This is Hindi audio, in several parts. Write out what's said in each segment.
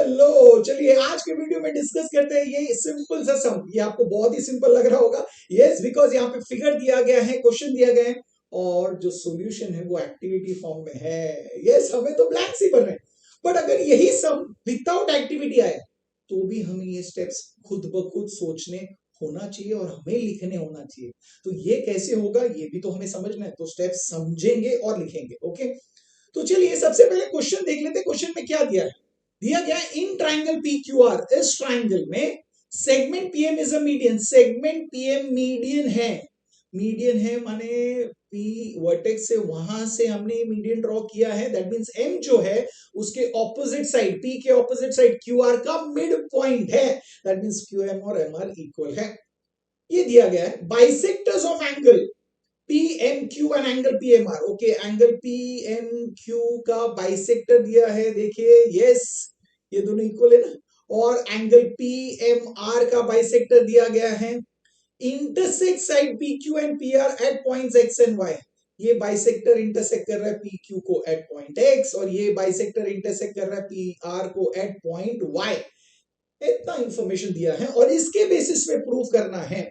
हेलो, चलिए आज के वीडियो में डिस्कस करते हैं ये सिंपल सा सम। ये आपको बहुत ही सिंपल लग रहा होगा। यस, बिकॉज यहाँ पे फिगर दिया गया है, क्वेश्चन दिया गया है और जो सॉल्यूशन है वो एक्टिविटी फॉर्म में है। यस, हमें तो ब्लैंक्स ही भरना है। बट अगर यही सम विदाउट एक्टिविटी आए तो भी हमें ये स्टेप्स खुद ब खुद सोचने होना चाहिए और हमें लिखने होना चाहिए। तो ये कैसे होगा ये भी तो हमें समझना है। तो स्टेप्स समझेंगे और लिखेंगे। ओके, तो चलिए सबसे पहले क्वेश्चन देख लेते हैं। क्वेश्चन में क्या दिया है? दिया गया in triangle P Q R, इस ट्राइंगल में segment PM is a median. Segment PM median है। मीडियन है माने पी वर्टेक्स से वहां से हमने मीडियन ड्रॉ किया है। दैट मींस एम जो है उसके ऑपोजिट साइड, पी के ऑपोजिट साइड क्यू आर का मिड पॉइंट है। दैट मींस क्यू एम और एम आर इक्वल है। ये दिया गया है bisectors of angle PMQ and angle PMR। Okay, angle PMQ का बाइसेक्टर दिया है। देखिए, यस, ये दोनों इक्वल है ना। और एंगल PMR का बाइसेक्टर दिया गया है। Intersect side PQ and PR at points X and Y। ये बाइसेक्टर इंटरसेक्ट कर रहा है PQ को एट पॉइंट X और ये बाइसेक्टर इंटरसेक्ट कर रहा है PR को एट पॉइंट Y। इतना इंफॉर्मेशन दिया है और इसके बेसिस पे प्रूफ करना है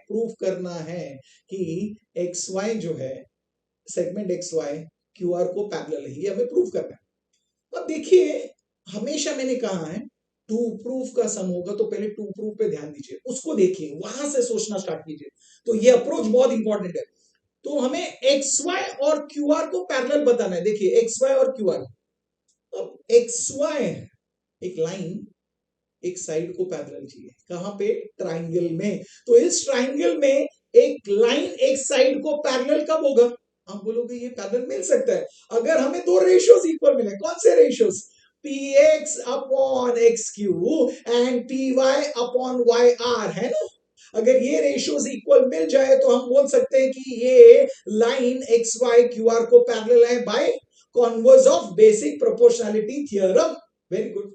कि एक्स वाई जो है, segment X Y Q R को पैरेलल है। ये हमें प्रूफ करना है। अब देखिए, हमेशा मैंने कहा है टू प्रूफ का सम होगा तो पहले टू प्रूफ पे ध्यान दीजिए, उसको देखिए, वहां से सोचना स्टार्ट कीजिए। तो ये अप्रोच बहुत इंपॉर्टेंट है। तो हमें एक्स वाई और क्यू आर को पैरेलल बताना है। देखिए, एक्स वाई और क्यू आर। अब एक्स वाई एक लाइन एक साइड को पैरेलल चाहिए। कहां पे? ट्राइंगल में। तो इस ट्राइंगल में एक लाइन एक साइड को पैरेलल कब होगा? आप बोलोगे ये पैरेलल मिल सकता है अगर हमें दो रेशियोज इक्वल मिले। कौन से ratios? px upon X Q and py upon Y R, है ना। अगर ये रेशियोज इक्वल मिल जाए तो हम बोल सकते हैं कि ये line X Y Q R को पैरेलल है by converse of basic proportionality theorem. Very good.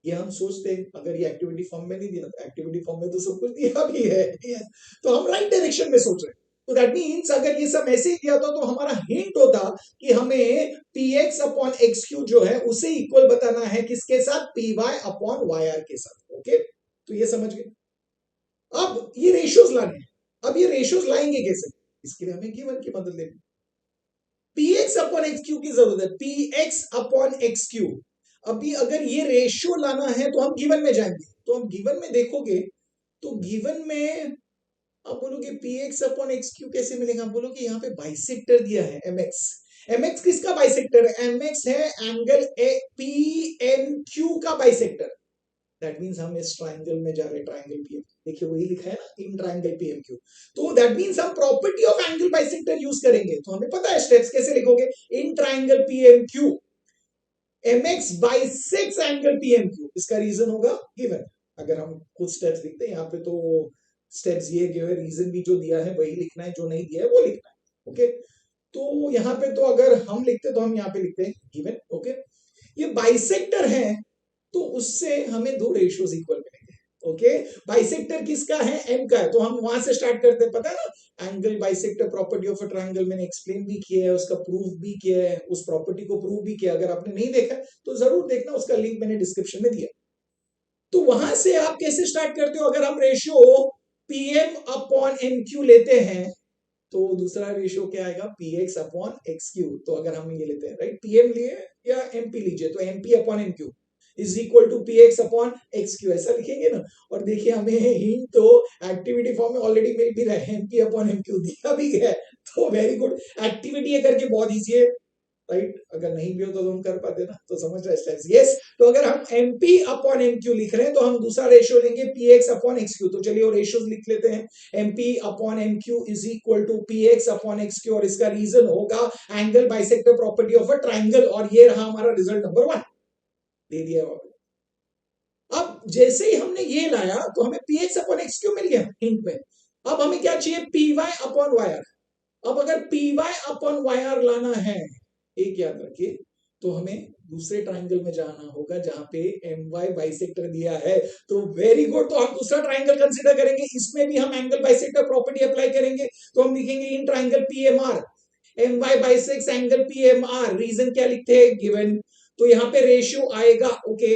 ये हम सोचते हैं, अगर ये एक्टिविटी फॉर्म में नहीं दिया तो एक्टिविटी फॉर्म में तो सब कुछ दिया भी है। तो हम राइट डायरेक्शन में सोच रहे हैं। तो दैट मींस अगर ये सब ऐसे ही दिया था तो हमारा हिंट होता कि हमें px अपॉन एक्स क्यू जो है उसे इक्वल बताना है किसके साथ? py अपॉन वाई आर के साथ। ओके, तो ये समझ गए। अब ये रेशियोज लाने हैं। अब ये रेशियोज लाएंगे कैसे? इसके लिए हमें गिवन की मदद लेनी। px अपॉन एक्स क्यू की जरूरत है। px upon X Q. अभी अगर ये रेशियो लाना है तो हम गिवन में जाएंगे। तो हम गिवन में देखोगे तो गिवन में आप बोलोगे px अपॉन एक्स क्यू कैसे मिलेगा? आप बोलोगे यहाँ पे बाइसेक्टर दिया है mx। mx किसका बाइसेक्टर है? mx है एंगल PMQ का बाइसेक्टर। दैट मींस हम इस ट्राइंगल में जा रहे हैं, ट्राइंगल पीएम। देखिए वही लिखा है ना, इन ट्राइंगल पीएमक्यू। तो दैट मींस हम property of angle bisector use करेंगे। तो हमें पता है स्टेप्स कैसे लिखोगे। In triangle PMQ mx bisects angle PMQ। इसका रीजन होगा गिवन। अगर हम कुछ स्टेप्स लिखते हैं यहाँ पे तो स्टेप्स ये गिवन, रीजन भी जो दिया है वही लिखना है, जो नहीं दिया है वो लिखना है। ओके, तो यहाँ पे तो अगर हम लिखते तो हम यहाँ पे लिखते हैं गिवन। ओके, ये बाइसेक्टर है तो उससे हमें दो रेशियोज इक्वल मिलेंगे। ओके, बाइसेक्टर किसका है? एम का है। तो हम वहां से स्टार्ट करते हैं। पता है ना, angle bisector property of a triangle मैंने एक्सप्लेन भी किया है, उसका प्रूफ भी किया है, उस प्रॉपर्टी को प्रूव भी किया। अगर आपने नहीं देखा तो जरूर देखना, उसका लिंक मैंने डिस्क्रिप्शन में दिया। तो वहां से आप कैसे स्टार्ट करते हो? अगर हम रेशियो पीएम अपॉन एमक्यू लेते हैं तो दूसरा रेशियो क्या आएगा? px upon X Q. तो अगर हम ये लेते हैं, राइट, पीएम लिए या एमपी लीजिए, तो MP upon MQ is equal to px upon X Q, ऐसा लिखेंगे ना। और देखिए हमें हिंट तो एक्टिविटी फॉर्म में ऑलरेडी मिल भी रहा है, एमपी अपॉन एमक्यू दिया भी गया है। तो वेरी गुड, एक्टिविटी ये करके बहुत ईजी है, राइट। अगर नहीं भी हो तो हम कर पाते ना, तो समझ रहे स्टेप्स। यस, तो अगर हम एमपी अपॉन एमक्यू लिख रहे हैं तो हम दूसरा रेशियो लेंगे px अपॉन एक्सक्यू। तो चलिए वो रेशियोज लिख लेते हैं। MP upon MQ is equal to px upon XQ और इसका रीजन होगा angle bisector property of a triangle. और ये रहा हमारा रिजल्ट नंबर 1, दे दिया। अब जैसे ही हमने ये लाया तो हमें px अपॉन एक्सक्यू मिल गया हिंट में। अब हमें क्या चाहिए? py upon Y R. अब अगर py अपॉन वाई आर लाना है, एक याद रखिए, तो हमें दूसरे ट्राइंगल में जाना होगा जहां पे एम वाई बाइसेक्टर दिया है। तो वेरी गुड, तो हम दूसरा ट्राइंगल कंसीडर करेंगे। इसमें भी हम एंगल बाइसेक्टर प्रॉपर्टी अप्लाई करेंगे। तो हम लिखेंगे in triangle PMR M Y bisects angle PMR. Reason क्या लिखते हैं? गिवन। तो यहाँ पे रेशियो आएगा, ओके,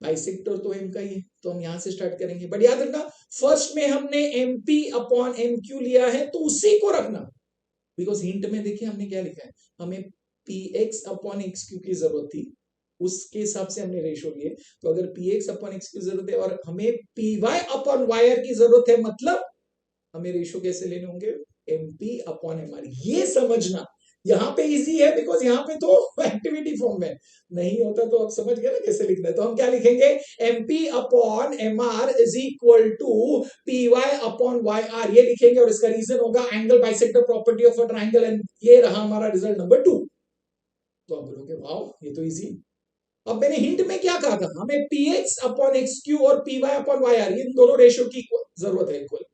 बाइसेक्टर तो एम का ही है, तो हम यहां से स्टार्ट करेंगे। बट याद रखना फर्स्ट में हमने एमपी अपॉन एमक्यू लिया है, तो उसी को रखना, बिकॉज हिंट में देखिए हमने क्या लिखा है, हमें P X upon X Q की जरूरत थी, उसके हिसाब से हमने रेशियो लिए। तो अगर पी एक्स अपॉन एक्स की जरूरत है और हमें P Y upon Y R की जरूरत है, मतलब हमें रेशियो कैसे लेने होंगे, एमपी अपॉन एम आर। ये समझना यहाँ पे इजी है, बिकॉज यहाँ पे तो एक्टिविटी फॉर्म में नहीं होता, तो आप समझ गए ना कैसे लिखना है। तो हम क्या लिखेंगे, MP upon M R is equal to P Y upon Y R, ये लिखेंगे। और इसका रीजन होगा angle bisector property of a triangle, and ये रहा हमारा रिजल्ट नंबर 2। तो आप बोलोगे वाह ये तो इजी। अब मैंने हिंट में क्या कहा था, हमें P X upon X Q और P Y upon Y R, इन दोनों रेशियो की जरूरत है इक्वल।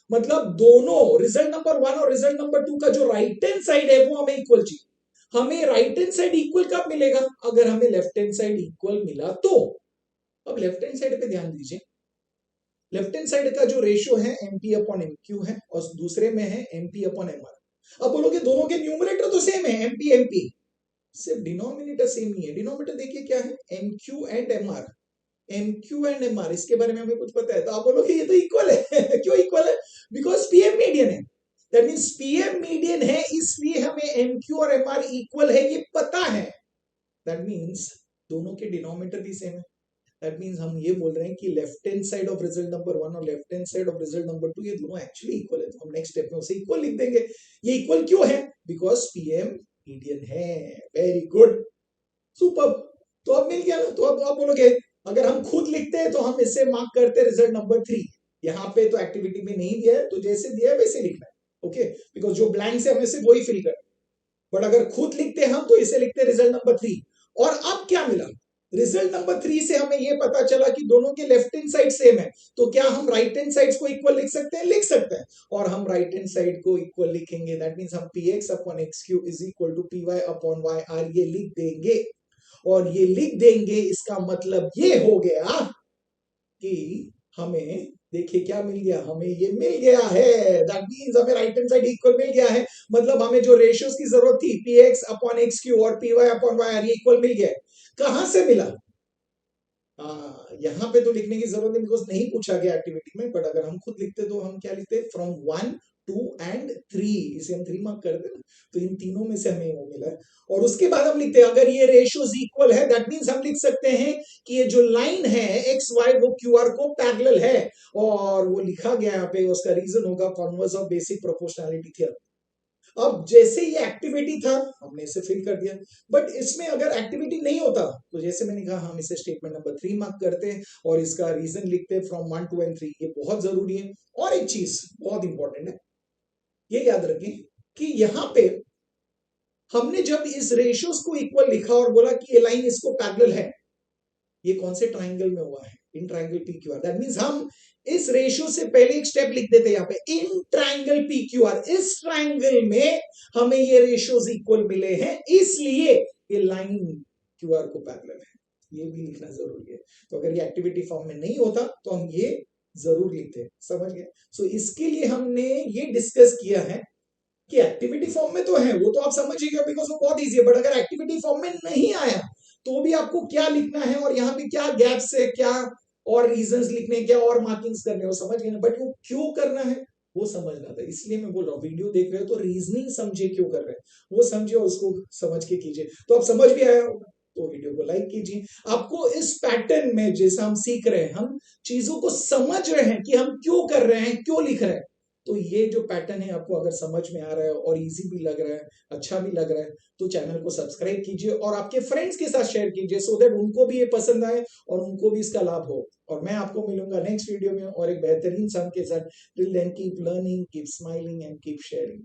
मतलब दोनों रिजल्ट नंबर 1 और रिजल्ट नंबर 2 का जो राइट हैंड साइड है वो हमें इक्वल चाहिए। हमें राइट हैंड साइड इक्वल कब मिलेगा, अगर हमें लेफ्ट हैंड साइड इक्वल मिला तो। अब लेफ्ट हैंड साइड पे ध्यान दीजिए, लेफ्ट हैंड साइड का जो रेशियो है एमपी अपॉन एमक्यू है, और दूसरे में है एमपी अपॉन एमआर। अब बोलोगे दोनों के न्यूमरेटर तो सेम है, एमपी एमपी, सिर्फ डिनोमिनेटर सेम नहीं है। डिनोमिनेटर देखिए क्या है, MQ and MR. M Q and M R, इसके बारे में हमें कुछ पता है, तो आप बोलोगे ये तो इक्वल है क्यों इक्वल है, बिकॉज पीएम मीडियन है। दैट मींस पीएम मीडियन है, इसलिए हमें एम क्यू और एम आर इक्वल है, ये पता है। दैट मींस दोनों के डिनोमिनेटर भी सेम है। दैट मींस हम ये बोल रहे हैं कि left hand side of result number 1 और left hand side of result number 2 ये दोनों एक्चुअली इक्वल है। तो हम नेक्स्ट स्टेप में उसे इक्वल लिख देंगे। ये इक्वल क्यों है, बिकॉज पीएम मीडियन है। Very good, super. तो अब मिल गया ना। तो अब आप बोलोगे अगर हम खुद लिखते हैं तो हम इसे मार्क करते हैं रिजल्ट नंबर 3। यहाँ पे तो एक्टिविटी में नहीं दिया है, तो जैसे दिया है वैसे लिखना है, ओके, बिकॉज जो ब्लैंक से हमें सिर्फ वही फिल कर। बट अगर खुद लिखते हैं हम तो इसे लिखते हैं रिजल्ट नंबर 3। और अब क्या मिला, रिजल्ट नंबर 3 से हमें यह पता चला कि दोनों के लेफ्ट हैंड साइड सेम है, तो क्या हम राइट हैंड साइड को इक्वल लिख सकते हैं, लिख सकते हैं। और हम राइट हैंड साइड को इक्वल लिखेंगे, दैट मींस हम P X upon X Q is equal to P Y upon Y R, ये लिख देंगे। और ये लिख देंगे, इसका मतलब ये हो गया कि हमें देखिए क्या मिल गया, हमें ये मिल गया है। दैट मींस हमें राइट हैंड साइड इक्वल मिल गया है। मतलब हमें जो रेशियोज की जरूरत थी, P X upon X Q और P Y upon Y R, ये इक्वल मिल गया है। कहां से मिला, यहाँ पे तो लिखने की जरूरत नहीं, बिकॉज नहीं पूछा गया एक्टिविटी में। बट अगर हम खुद लिखते तो हम क्या लिखते, फ्रॉम 1 2 एंड 3, इसे हम 3 मार्क करते हैं। तो इन तीनों में से हमें वो मिला है। और उसके बाद हम लिखते हैं अगर ये रेशियोज इक्वल है, दैट मींस हम लिख सकते हैं कि ये जो लाइन है एक्स वाई वो क्यू आर को पैरेलल है। और वो लिखा गया यहाँ पे, उसका रीजन होगा converse of basic proportionality theorem. अब जैसे ये एक्टिविटी था हमने इसे फिल कर दिया। बट इसमें अगर एक्टिविटी नहीं होता तो जैसे मैंने कहा हम इसे स्टेटमेंट नंबर 3 मार्क करते हैं और इसका रीजन लिखते हैं फ्रॉम 1 2 एंड 3। ये बहुत जरूरी है। और एक चीज बहुत इंपॉर्टेंट है, ये याद रखें कि यहां पे हमने जब इस रेशियोज को इक्वल लिखा और बोला कि ये लाइन इसको पैरेलल है, ये कौन से ट्राइंगल में हुआ है, in triangle P Q R. That means हम इस रेशियो से पहले एक स्टेप लिख देते हैं यहाँ पे, in triangle P Q R, इस ट्राइंगल में हमें ये रेशियोज इक्वल मिले हैं, इसलिए ये लाइन क्यू आर को पैरेलल है। ये भी लिखना जरूरी है। तो अगर ये एक्टिविटी फॉर्म में नहीं होता तो हम ये जरूर लिखते हैं, समझ गए। सो इसके लिए हमने ये डिस्कस किया है कि एक्टिविटी फॉर्म में तो है वो तो आप समझिएगा, बिकॉज वो बहुत इजी है। बट अगर एक्टिविटी फॉर्म में नहीं आया तो भी आपको क्या लिखना है और यहाँ पे क्या गैप्स है, क्या और रीजंस लिखने, क्या और मार्किंग्स करने, वो समझ गए ना। बट वो क्यों करना है वो समझना था, इसलिए मैं बोल रहा हूँ वीडियो देख रहे हो तो रीजनिंग समझे क्यों कर रहे हैं, वो समझे और उसको समझ के कीजिए। तो आप समझ भी आया होगा तो वीडियो को लाइक कीजिए। आपको इस पैटर्न में जैसा हम सीख रहे हैं, हम चीजों को समझ रहे हैं कि हम क्यों कर रहे हैं, क्यों लिख रहे हैं। तो ये जो पैटर्न है आपको अगर समझ में आ रहा है और इजी भी लग रहा है, अच्छा भी लग रहा है, तो चैनल को सब्सक्राइब कीजिए और आपके फ्रेंड्स के साथ शेयर कीजिए, सो दैट उनको भी ये पसंद आए और उनको भी इसका लाभ हो। और मैं आपको मिलूंगा नेक्स्ट वीडियो में और एक बेहतरीन सम के साथ। Till then keep learning, keep smiling and keep sharing.